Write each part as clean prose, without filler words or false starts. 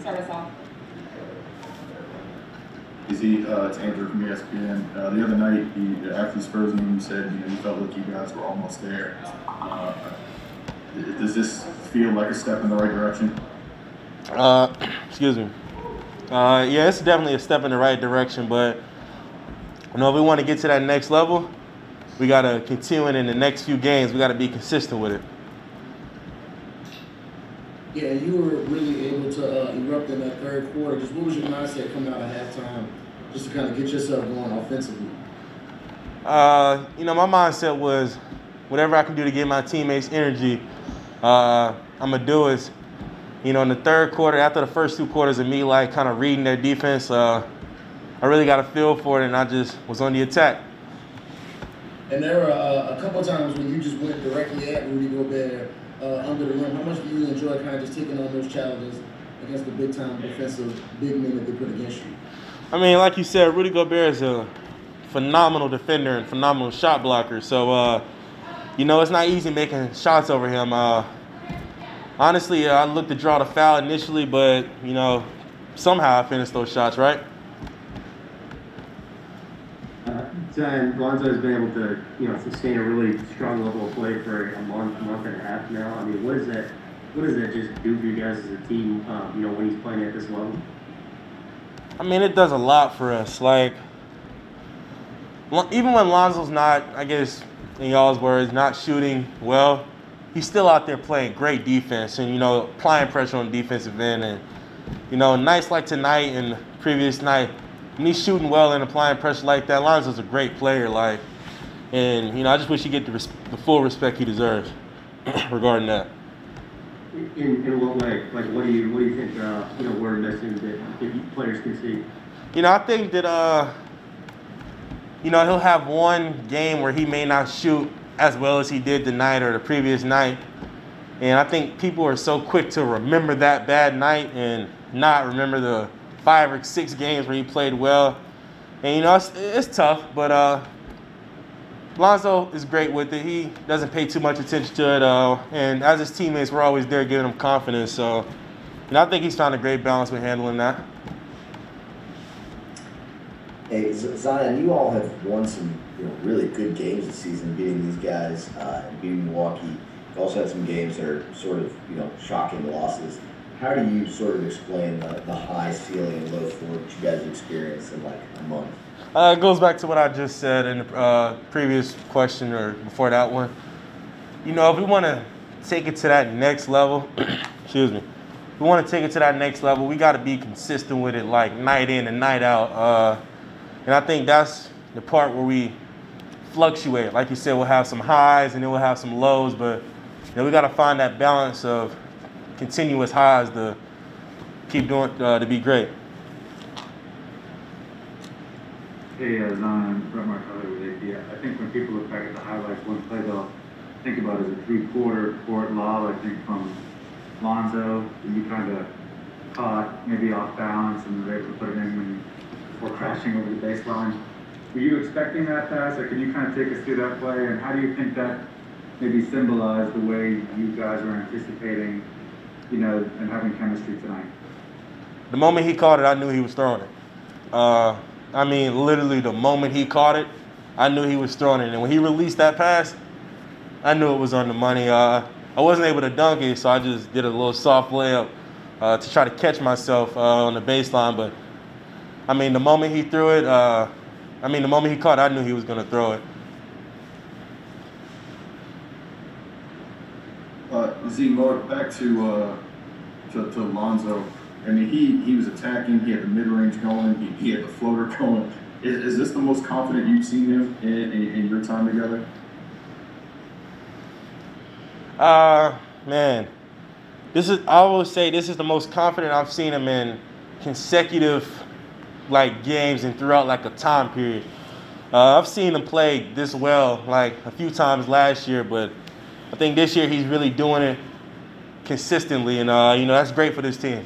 start us off. It's Andrew from ESPN. The other night, after the Spurs game, you said you felt like you guys were almost there. Does this feel like a step in the right direction? Excuse me. Yeah, it's definitely a step in the right direction, but if we want to get to that next level, we got to continue it in the next few games. We got to be consistent with it. Yeah, you were really able to erupt in that third quarter. Just what was your mindset coming out of halftime, just to kind of get yourself going offensively? My mindset was whatever I can do to give my teammates energy, I'm going to do it. In the third quarter, after the first 2 quarters of me, kind of reading their defense, I really got a feel for it, and I just was on the attack. And there were a couple times when you just went directly at Rudy Gobert under the rim. How much do you enjoy kind of just taking on those challenges against the big-time defensive big men that they put against you? Like you said, Rudy Gobert is a phenomenal defender and phenomenal shot blocker. So, it's not easy making shots over him. Honestly, I looked to draw the foul initially, but, somehow I finished those shots, right? Zion, Lonzo has been able to, sustain a really strong level of play for a month and a half now. What does that just do for you guys as a team, when he's playing at this level? It does a lot for us. Even when Lonzo's not, I guess, in y'all's words, not shooting well, he's still out there playing great defense and, applying pressure on the defensive end. And, nights like tonight and the previous night, when he's shooting well and applying pressure like that, Lonzo's a great player. And I just wish he get the full respect he deserves regarding that. In what way? What do you think? We're missing that players can see. I think that he'll have one game where he may not shoot as well as he did tonight or the previous night, and I think people are so quick to remember that bad night and not remember the 5 or 6 games where he played well. And it's tough, but Lonzo is great with it. He doesn't pay too much attention to it, and as his teammates, we're always there giving him confidence. So, I think he's found a great balance with handling that. Hey, Zion, you all have won some really good games this season, beating these guys, and beating Milwaukee. You've also had some games that are sort of shocking losses. How do you sort of explain the high ceiling and low floor that you guys experienced in a month? It goes back to what I just said in the previous question or before that one. If we want to take it to that next level, excuse me, if we want to take it to that next level, we got to be consistent with it, night in and night out. And I think that's the part where we fluctuate. Like you said, we'll have some highs and then we'll have some lows, but we got to find that balance of continuous highs to keep doing to be great. Hey, Zion, Brett Martelli with AP. I think when people look back at the highlights, one play they'll think about is a 3-quarter court lob, I think, from Lonzo, that you kind of caught maybe off balance and were able to put it in before crashing over the baseline. Were you expecting that pass, or can you kind of take us through that play, and how do you think that maybe symbolized the way you guys were anticipating, and having chemistry tonight? The moment he caught it, I knew he was throwing it. Literally the moment he caught it, I knew he was throwing it. And when he released that pass, I knew it was on the money. I wasn't able to dunk it, so I just did a little soft layup to try to catch myself on the baseline. But, the moment he threw it, the moment he caught it, I knew he was going to throw it. More back to Lonzo. He was attacking. He had the mid-range going. He had the floater going. Is this the most confident you've seen him in your time together? Man, I always say this is the most confident I've seen him in consecutive games and throughout a time period. I've seen him play this well a few times last year, but I think this year he's really doing it consistently, and that's great for this team.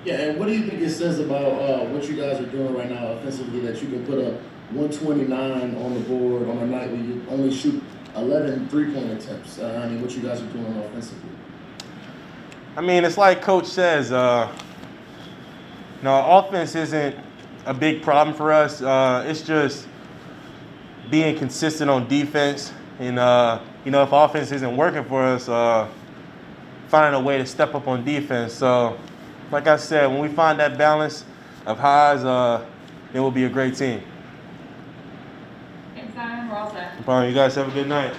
Yeah, and what do you think it says about what you guys are doing right now offensively, that you can put up 129 on the board on a night where you only shoot 11 3-point attempts? What you guys are doing offensively? I mean, it's like Coach says, no, offense isn't a big problem for us. It's just being consistent on defense. And, if offense isn't working for us, finding a way to step up on defense. So, like I said, when we find that balance of highs, then we'll be a great team. Thanks, Zion. We're all set. No problem. You guys have a good night.